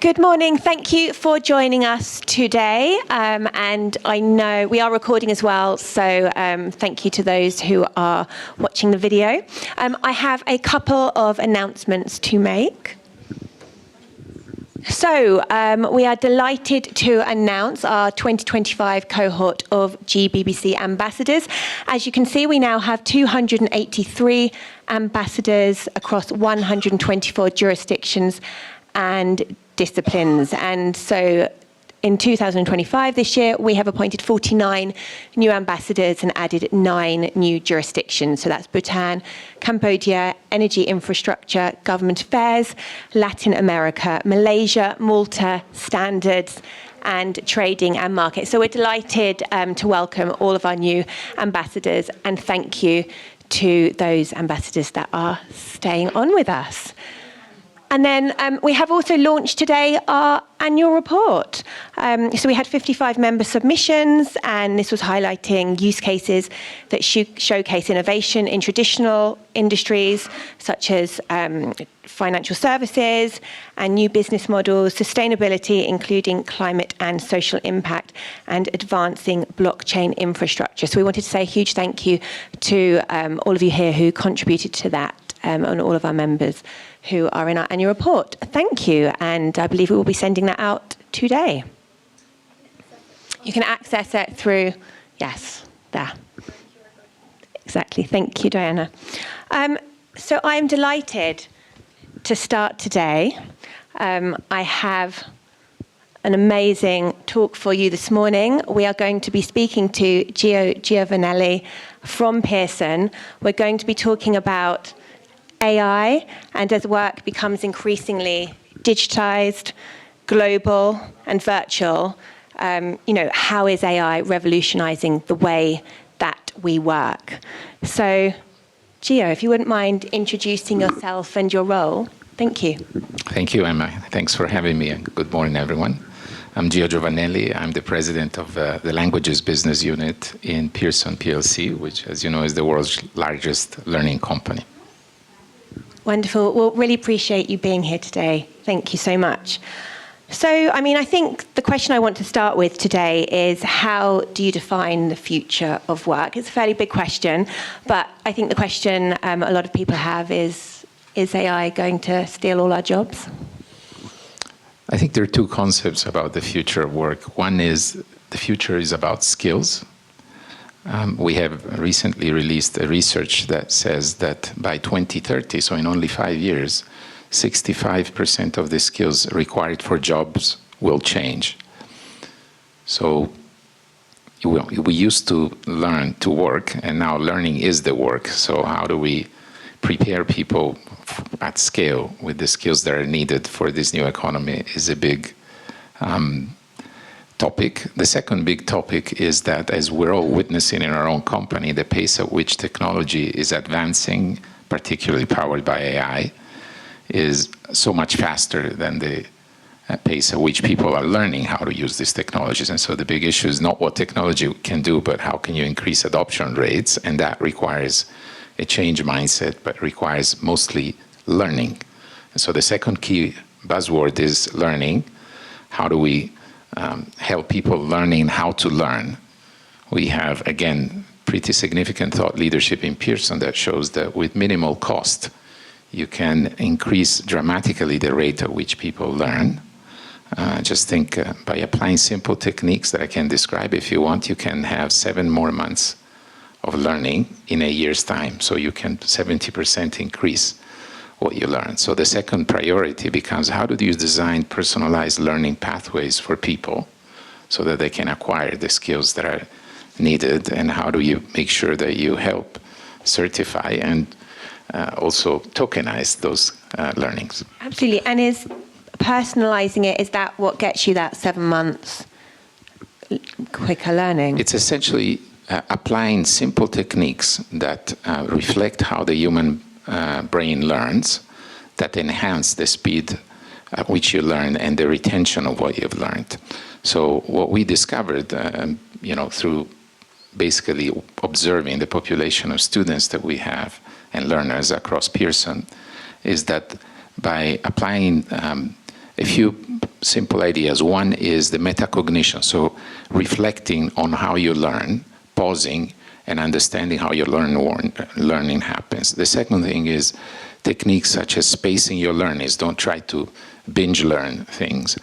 Good morning. Thank you for joining us today. And I know we are recording as well, so thank you to those who are watching the video. I have a couple of announcements to make. So we are delighted to announce our 2025 cohort of GBBC ambassadors. As you can see, we now have 283 ambassadors across 124 jurisdictions and disciplines. And so in 2025, this year, we have appointed 49 new ambassadors and added 9 new jurisdictions. So that's Bhutan, Cambodia, energy infrastructure, government affairs, Latin America, Malaysia, Malta, standards, and trading and markets. So we're delighted to welcome all of our new ambassadors, and thank you to those ambassadors that are staying on with us. And then we have also launched today our annual report. So we had 55 member submissions, and this was highlighting use cases that showcase innovation in traditional industries, such as financial services and new business models, sustainability, including climate and social impact, and advancing blockchain infrastructure. So we wanted to say a huge thank you to all of you here who contributed to that, and all of our members who are in our annual report. Thank you, and I believe we will be sending that out today. You can access it through, yes, there. Exactly, thank you, Diana. So I'm delighted to start today. I have an amazing talk for you this morning. We are going to be speaking to Gio Giovanelli from Pearson. We're going to be talking about AI, and as work becomes increasingly digitized, global, and virtual, how is AI revolutionizing the way that we work? So, Gio, if you wouldn't mind introducing yourself and your role. Thank you. Thank you, Emma. Thanks for having me, and good morning, everyone. I'm Gio Giovanelli. I'm the president of the Languages Business Unit in Pearson PLC, which, as you know, is the world's largest learning company. Wonderful. Well, really appreciate you being here today. Thank you so much. So, I think the question I want to start with today is, how do you define the future of work? It's a fairly big question, but I think the question a lot of people have is AI going to steal all our jobs? I think there are two concepts about the future of work. One is the future is about skills. We have recently released a research that says that by 2030, so in only 5 years, 65% of the skills required for jobs will change. So we used to learn to work, and now learning is the work. So how do we prepare people at scale with the skills that are needed for this new economy is a big topic. The second big topic is that, as we're all witnessing in our own company, the pace at which technology is advancing, particularly powered by AI, is so much faster than the pace at which people are learning how to use these technologies. And so the big issue is not what technology can do, but how can you increase adoption rates? And that requires a change mindset, but requires mostly learning. And so the second key buzzword is learning. How do we help people learning how to learn? We have, again, pretty significant thought leadership in Pearson that shows that with minimal cost, you can increase dramatically the rate at which people learn. Just think, by applying simple techniques that I can describe if you want, you can have 7 more months of learning in a year's time. So you can 70% increase what you learn. So the second priority becomes, how do you design personalized learning pathways for people so that they can acquire the skills that are needed? And how do you make sure that you help certify and also tokenize those learnings? Absolutely. And is personalizing it, is that what gets you that 7 months quicker learning? It's essentially applying simple techniques that reflect how the human brain learns, that enhance the speed at which you learn and the retention of what you've learned. So what we discovered, through basically observing the population of students that we have and learners across Pearson, is that by applying a few simple ideas. One is the metacognition, so reflecting on how you learn, pausing, and understanding how your learning happens. The second thing is techniques such as spacing your learnings. Don't try to binge learn things.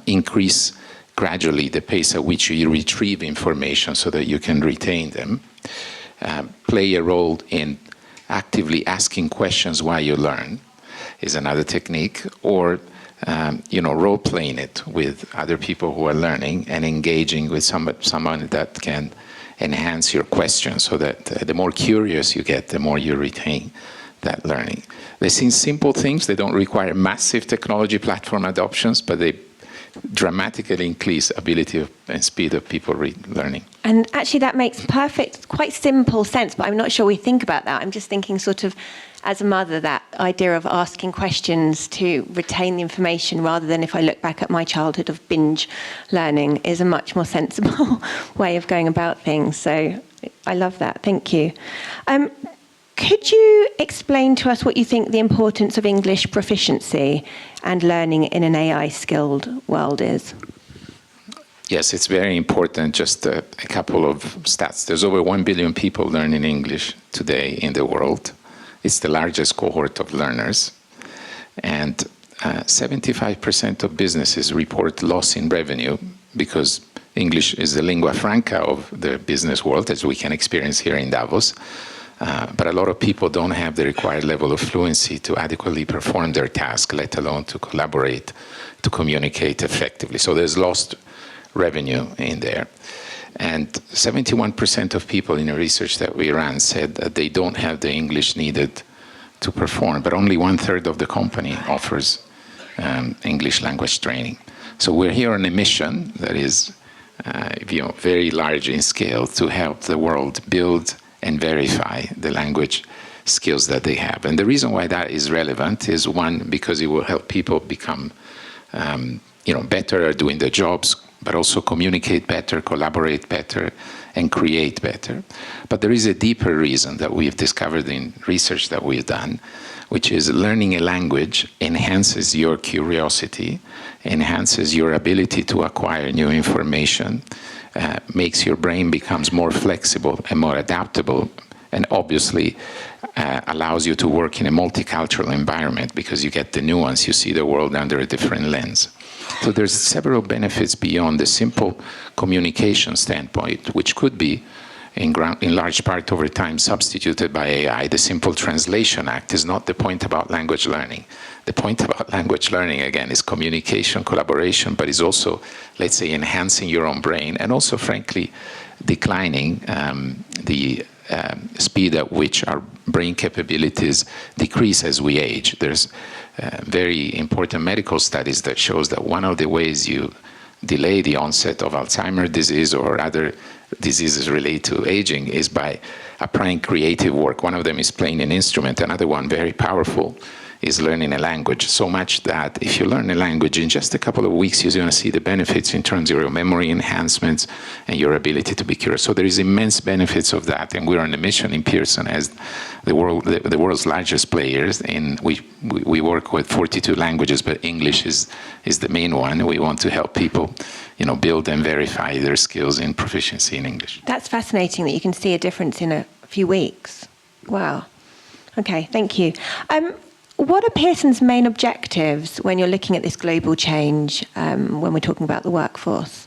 Increase gradually the pace at which you retrieve information so that you can retain them. Play a role in actively asking questions while you learn is another technique. Or role-playing it with other people who are learning and engaging with someone that can enhance your questions, so that the more curious you get, the more you retain that learning. They seem simple things. They don't require massive technology platform adoptions, but they dramatically increase ability and speed of people learning. And actually that makes perfect, quite simple sense, but I'm not sure we think about that. I'm just thinking sort of, as a mother, that idea of asking questions to retain the information rather than, if I look back at my childhood, of binge learning, is a much more sensible way of going about things. So I love that. Thank you. Could you explain to us what you think the importance of English proficiency and learning in an AI-skilled world is? Yes, it's very important. Just a couple of stats. There's over 1 billion people learning English today in the world. It's the largest cohort of learners. And 75% of businesses report loss in revenue because English is the lingua franca of the business world, as we can experience here in Davos. But a lot of people don't have the required level of fluency to adequately perform their task, let alone to collaborate, to communicate effectively. So there's lost revenue in there. And 71% of people in the research that we ran said that they don't have the English needed to perform, but only 1/3 of the company offers English language training. So we're here on a mission that is very large in scale to help the world build and verify the language skills that they have. And the reason why that is relevant is, one, because it will help people become better at doing their jobs, but also communicate better, collaborate better, and create better. But there is a deeper reason that we've discovered in research that we've done, which is learning a language enhances your curiosity, enhances your ability to acquire new information, makes your brain becomes more flexible and more adaptable, and obviously allows you to work in a multicultural environment because you get the nuance, you see the world under a different lens. So there's several benefits beyond the simple communication standpoint, which could be in large part over time substituted by AI. The simple translation act is not the point about language learning. The point about language learning, again, is communication, collaboration, but is also, let's say, enhancing your own brain, and also, frankly, declining the speed at which our brain capabilities decrease as we age. There's very important medical studies that shows that one of the ways you delay the onset of Alzheimer's disease or other diseases related to aging is by applying creative work. One of them is playing an instrument. Another one, very powerful, is learning a language. So much that if you learn a language in just a couple of weeks, you're going to see the benefits in terms of your memory enhancements and your ability to be curious. So there is immense benefits of that, and we're on a mission in Pearson as the world's largest players. We work with 42 languages, but English is the main one. We want to help people, build and verify their skills in proficiency in English. That's fascinating that you can see a difference in a few weeks. Wow. Okay, thank you. What are Pearson's main objectives when you're looking at this global change, when we're talking about the workforce?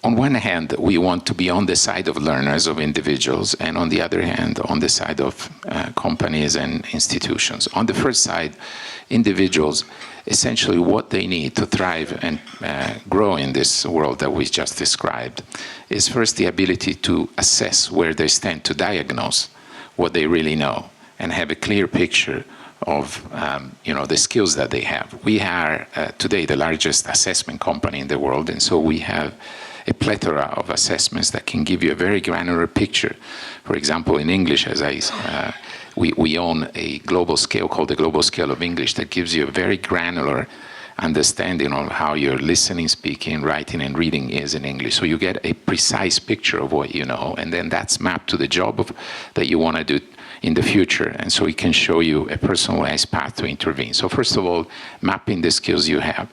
On one hand, we want to be on the side of learners, of individuals, and on the other hand, on the side of companies and institutions. On the first side, individuals, essentially what they need to thrive and grow in this world that we just described is first the ability to assess where they stand, to diagnose what they really know, and have a clear picture of the skills that they have. We are today the largest assessment company in the world, and so we have a plethora of assessments that can give you a very granular picture. For example, in English, we own a global scale called the Global Scale of English that gives you a very granular understanding of how your listening, speaking, writing, and reading is in English. So you get a precise picture of what you know, and then that's mapped to the job that you want to do in the future. And so it can show you a personalized path to intervene. So first of all, mapping the skills you have.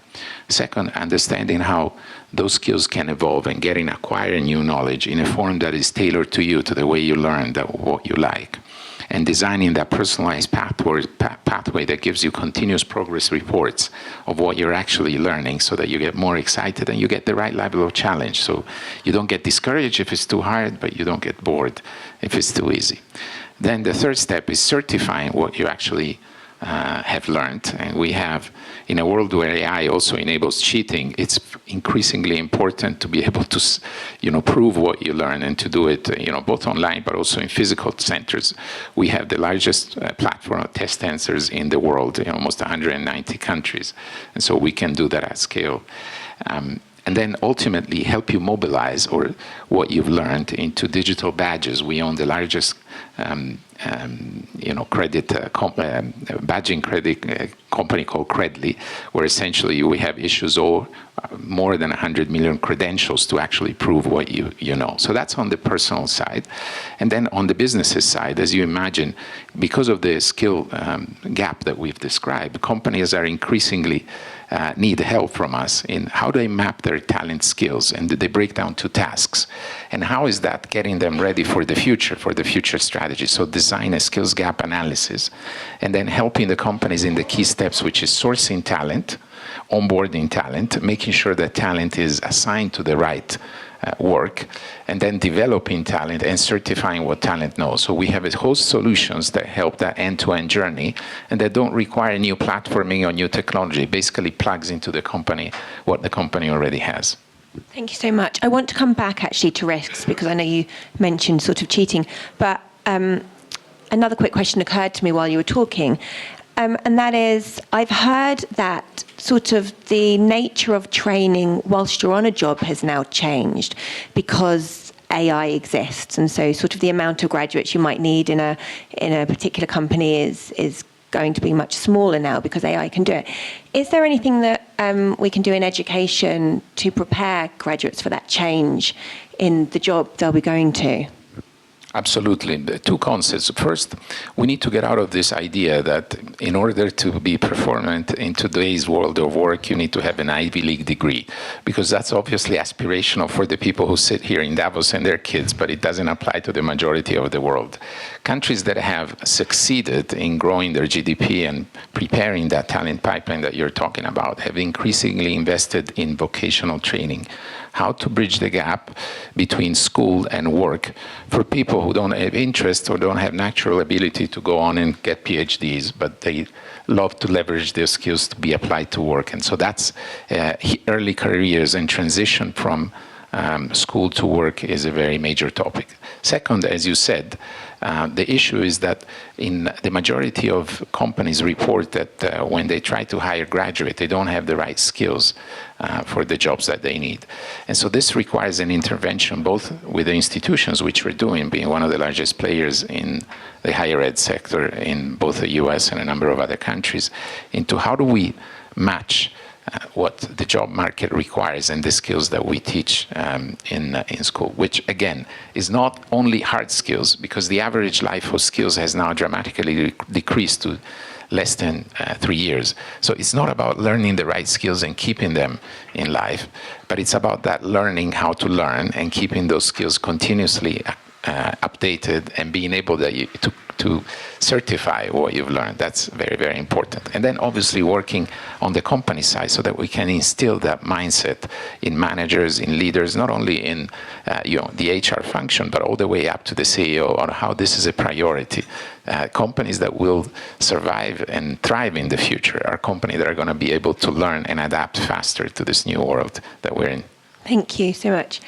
Second, understanding how those skills can evolve and acquiring new knowledge in a form that is tailored to you, to the way you learn, what you like. And designing that personalized pathway that gives you continuous progress reports of what you're actually learning, so that you get more excited and you get the right level of challenge. So you don't get discouraged if it's too hard, but you don't get bored if it's too easy. Then the third step is certifying what you actually have learned. And we have, in a world where AI also enables cheating, it's increasingly important to be able to, prove what you learn, and to do it, both online but also in physical centers. We have the largest platform of test answers in the world, in almost 190 countries, and so we can do that at scale. And then ultimately help you mobilize what you've learned into digital badges. We own the largest badging credit company called Credly, where essentially we have issues more than 100 million credentials to actually prove what you know. So that's on the personal side. And then on the businesses side, as you imagine, because of the skill gap that we've described, companies are increasingly need help from us in how they map their talent skills, and they break down to tasks. And how is that getting them ready for the future strategy? So design a skills gap analysis, and then helping the companies in the key steps, which is sourcing talent, onboarding talent, making sure that talent is assigned to the right work, and then developing talent and certifying what talent knows. So we have a host of solutions that help that end-to-end journey, and that don't require new platforming or new technology. It basically plugs into the company what the company already has. Thank you so much. I want to come back actually to risks, because I know you mentioned sort of cheating, but another quick question occurred to me while you were talking, and that is, I've heard that sort of the nature of training whilst you're on a job has now changed because AI exists, and so sort of the amount of graduates you might need in a particular company is going to be much smaller now because AI can do it. Is there anything that we can do in education to prepare graduates for that change in the job they'll be going to? Absolutely. The two concepts. First, we need to get out of this idea that in order to be performant in today's world of work, you need to have an Ivy League degree, because that's obviously aspirational for the people who sit here in Davos and their kids, but it doesn't apply to the majority of the world. Countries that have succeeded in growing their GDP and preparing that talent pipeline that you're talking about have increasingly invested in vocational training. How to bridge the gap between school and work for people who don't have interest or don't have natural ability to go on and get PhDs, but they love to leverage their skills to be applied to work. And so that's early careers, and transition from school to work is a very major topic. Second, as you said, the issue is that in the majority of companies report that when they try to hire graduates, they don't have the right skills for the jobs that they need. And so this requires an intervention both with the institutions, which we're doing, being one of the largest players in the higher ed sector in both the US and a number of other countries, into how do we match what the job market requires and the skills that we teach in school, which again is not only hard skills, because the average life of skills has now dramatically decreased to less than 3 years. So it's not about learning the right skills and keeping them in life, but it's about that learning how to learn and keeping those skills continuously updated and being able to certify what you've learned. That's very, very important. And then obviously working on the company side so that we can instill that mindset in managers, in leaders, not only in the HR function, but all the way up to the CEO on how this is a priority. Companies that will survive and thrive in the future are companies that are going to be able to learn and adapt faster to this new world that we're in. Thank you so much.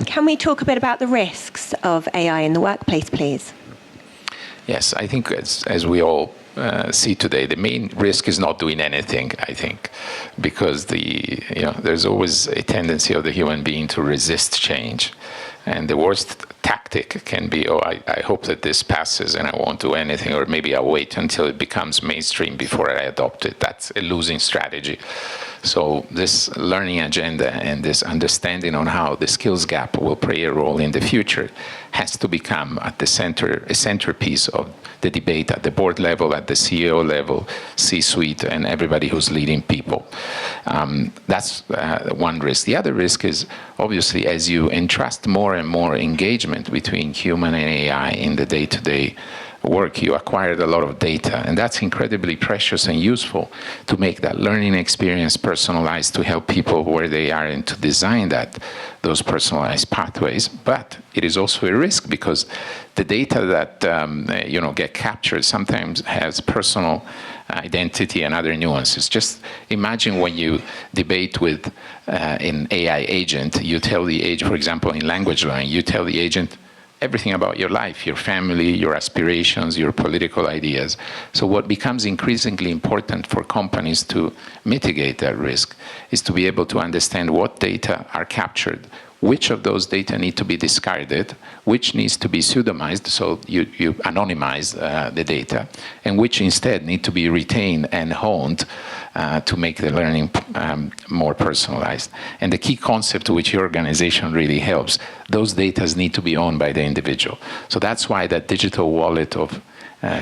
Can we talk a bit about the risks of AI in the workplace, please? Yes, I think as we all see today, the main risk is not doing anything, I think, because there's always a tendency of the human being to resist change. And the worst tactic can be, I hope that this passes and I won't do anything, or maybe I'll wait until it becomes mainstream before I adopt it. That's a losing strategy. So this learning agenda and this understanding on how the skills gap will play a role in the future has to become at the center, a centerpiece of the debate at the board level, at the CEO level, C-suite, and everybody who's leading people. That's one risk. The other risk is, obviously, as you entrust more and more engagement between human and AI in the day-to-day work, you acquired a lot of data, and that's incredibly precious and useful to make that learning experience personalized, to help people where they are and to design those personalized pathways. But it is also a risk because the data that get captured sometimes has personal identity and other nuances. Just imagine when you debate with an AI agent, you tell the agent, for example, in language learning, you tell the agent everything about your life, your family, your aspirations, your political ideas. So what becomes increasingly important for companies to mitigate that risk is to be able to understand what data are captured, which of those data need to be discarded, which needs to be pseudonymized, so you anonymize the data, and which instead need to be retained and honed to make the learning more personalized. And the key concept to which your organization really helps, those data need to be owned by the individual. So that's why that digital wallet of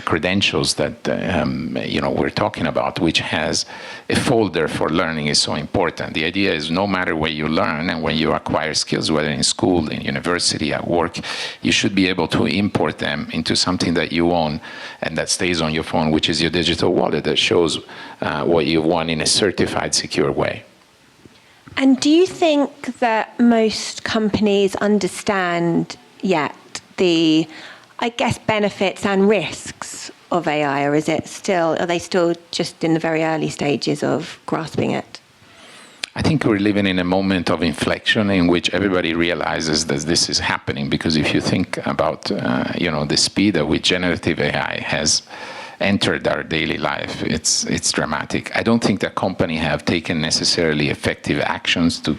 credentials that we're talking about, which has a folder for learning, is so important. The idea is no matter where you learn and when you acquire skills, whether in school, in university, at work, you should be able to import them into something that you own and that stays on your phone, which is your digital wallet that shows what you've won in a certified, secure way. And do you think that most companies understand yet the, I guess, benefits and risks of AI, or are they still just in the very early stages of grasping it? I think we're living in a moment of inflection in which everybody realizes that this is happening, because if you think about the speed at which generative AI has entered our daily life, it's dramatic. I don't think that companies have taken necessarily effective actions to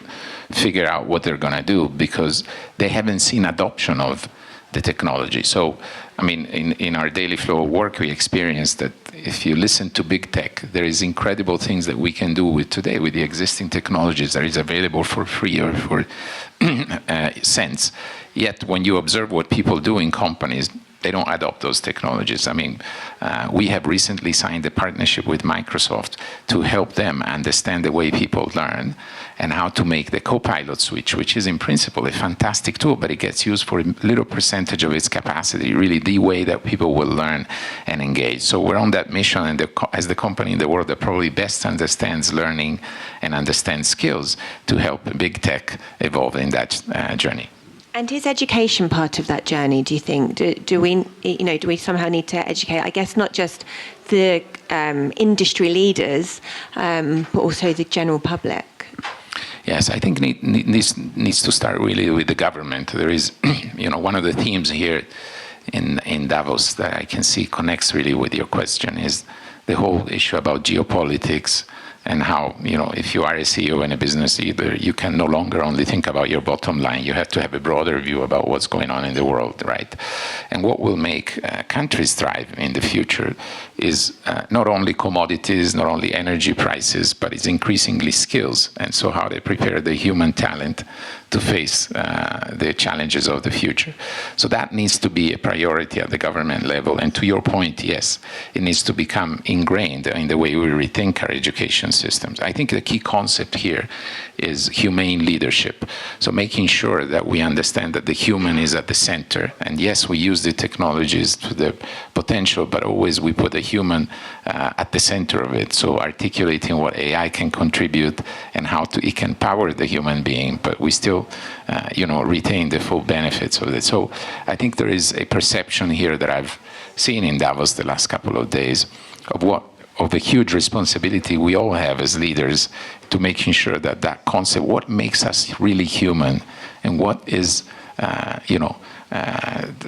figure out what they're going to do because they haven't seen adoption of the technology. So, I mean, in our daily flow of work, we experience that if you listen to big tech, there is incredible things that we can do with today with the existing technologies that is available for free or for cents. Yet, when you observe what people do in companies, they don't adopt those technologies. I mean, we have recently signed a partnership with Microsoft to help them understand the way people learn and how to make the Copilot switch, which is in principle a fantastic tool, but it gets used for a little percentage of its capacity, really the way that people will learn and engage. So we're on that mission, and as the company in the world that probably best understands learning and understands skills to help big tech evolve in that journey. And is education part of that journey, do you think? Do we somehow need to educate, I guess, not just the industry leaders, but also the general public? Yes, I think this needs to start really with the government. There is, one of the themes here in Davos that I can see connects really with your question is the whole issue about geopolitics and how, if you are a CEO and a business leader, you can no longer only think about your bottom line. You have to have a broader view about what's going on in the world, right? And what will make countries thrive in the future is not only commodities, not only energy prices, but it's increasingly skills. And so how they prepare the human talent to face the challenges of the future. So that needs to be a priority at the government level. And to your point, yes, it needs to become ingrained in the way we rethink our education systems. I think the key concept here is humane leadership. So making sure that we understand that the human is at the center. And yes, we use the technologies to the potential, but always we put the human at the center of it. So articulating what AI can contribute and how it can power the human being, but we still retain the full benefits of it. So I think there is a perception here that I've seen in Davos the last couple of days of the huge responsibility we all have as leaders to making sure that that concept, what makes us really human and what is,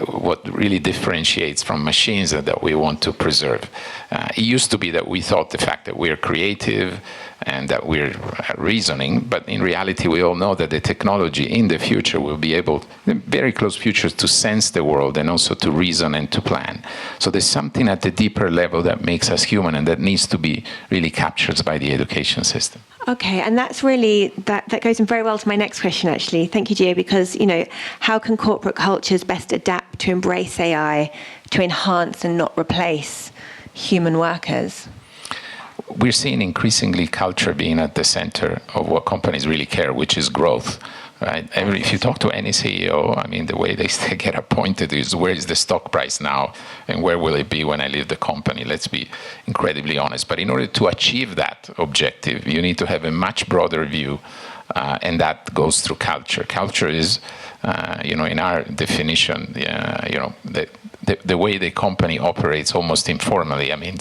what really differentiates from machines that we want to preserve. It used to be that we thought the fact that we're creative and that we're reasoning, but in reality we all know that the technology in the future will be able, in very close future, to sense the world and also to reason and to plan. So there's something at the deeper level that makes us human and that needs to be really captured by the education system. Okay, and that's really, that goes in very well to my next question, actually. Thank you, Gio, because, how can corporate cultures best adapt to embrace AI to enhance and not replace human workers? We're seeing increasingly culture being at the center of what companies really care, which is growth. Right? If you talk to any CEO, I mean, the way they get appointed is where is the stock price now and where will it be when I leave the company? Let's be incredibly honest. But in order to achieve that objective, you need to have a much broader view, and that goes through culture. Culture is, in our definition, the way the company operates almost informally. I mean,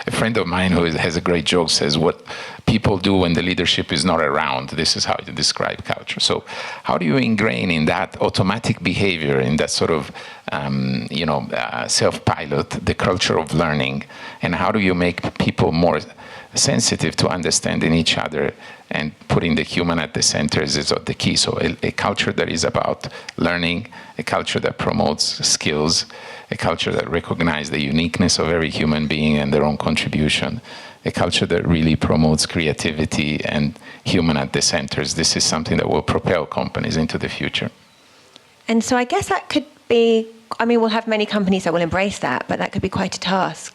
a friend of mine who has a great joke says, what people do when the leadership is not around, this is how you describe culture. So how do you ingrain in that automatic behavior, in that sort of, self-pilot, the culture of learning? And how do you make people more sensitive to understanding each other and putting the human at the center is the key. So a culture that is about learning, a culture that promotes skills, a culture that recognizes the uniqueness of every human being and their own contribution, a culture that really promotes creativity and human at the centers. This is something that will propel companies into the future. And so I guess that could be, we'll have many companies that will embrace that, but that could be quite a task,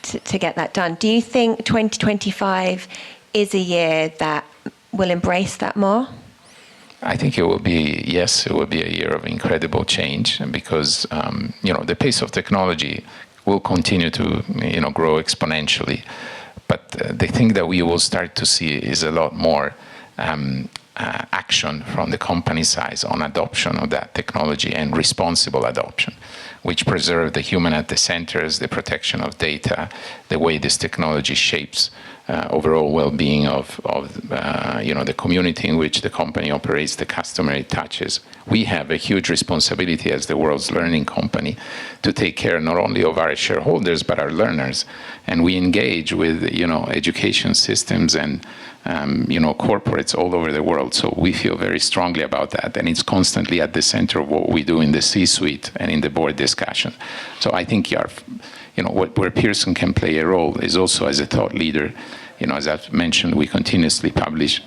to get that done. Do you think 2025 is a year that will embrace that more? I think it will be, yes, it will be a year of incredible change because, the pace of technology will continue to, grow exponentially. But the thing that we will start to see is a lot more action from the company side on adoption of that technology and responsible adoption, which preserve the human at the centers, the protection of data, the way this technology shapes overall well-being of the community in which the company operates, the customer it touches. We have a huge responsibility as the world's learning company to take care not only of our shareholders but our learners, and we engage with education systems and corporates all over the world. So we feel very strongly about that, and it's constantly at the center of what we do in the C-suite and in the board discussion. So I think where Pearson can play a role is also as a thought leader. As I've mentioned, we continuously publish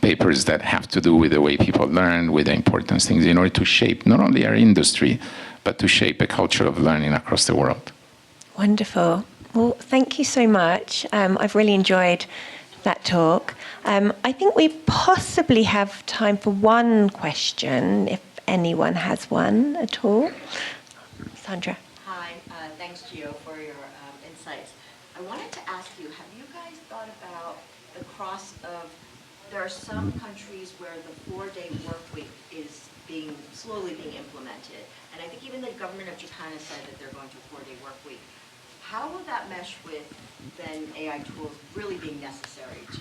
papers that have to do with the way people learn, with the important things in order to shape not only our industry, but to shape a culture of learning across the world. Wonderful. Well, thank you so much. I've really enjoyed that talk. I think we possibly have time for one question, if anyone has one at all. Sandra. Hi, thanks, Gio, for your insights. I wanted to ask you, have you guys thought about the cross of, there are some countries where the 4-day work week is slowly being implemented, and I think even the government of Japan has said that they're going to a 4-day work week. How will that mesh with then AI tools really being necessary to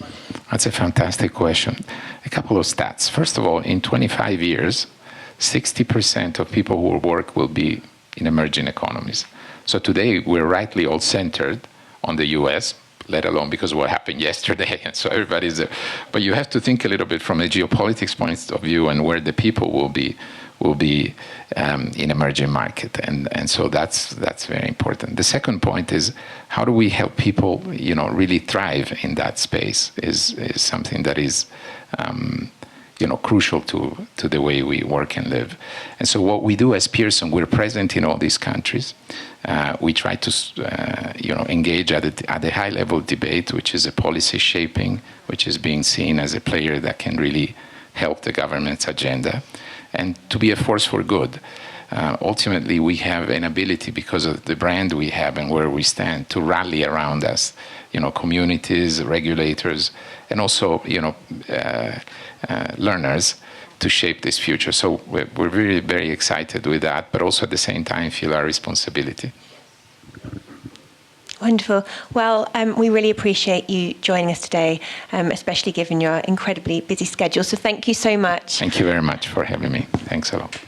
work? That's a fantastic question. A couple of stats. First of all, in 25 years, 60% of people who work will be in emerging economies. So today, we're rightly all centered on the US, let alone because of what happened yesterday. And so everybody's there. But you have to think a little bit from a geopolitics point of view and where the people will be in emerging market. And so that's very important. The second point is how do we help people, really thrive in that space is something that is, crucial to the way we work and live. And so what we do as Pearson, we're present in all these countries. We try to, engage at a high-level debate, which is a policy shaping, which is being seen as a player that can really help the government's agenda, and to be a force for good. Ultimately, we have an ability, because of the brand we have and where we stand, to rally around us, communities, regulators, and also, learners to shape this future. So we're very, very excited with that, but also at the same time feel our responsibility. Wonderful. Well, we really appreciate you joining us today, especially given your incredibly busy schedule. So thank you so much. Thank you very much for having me. Thanks a lot.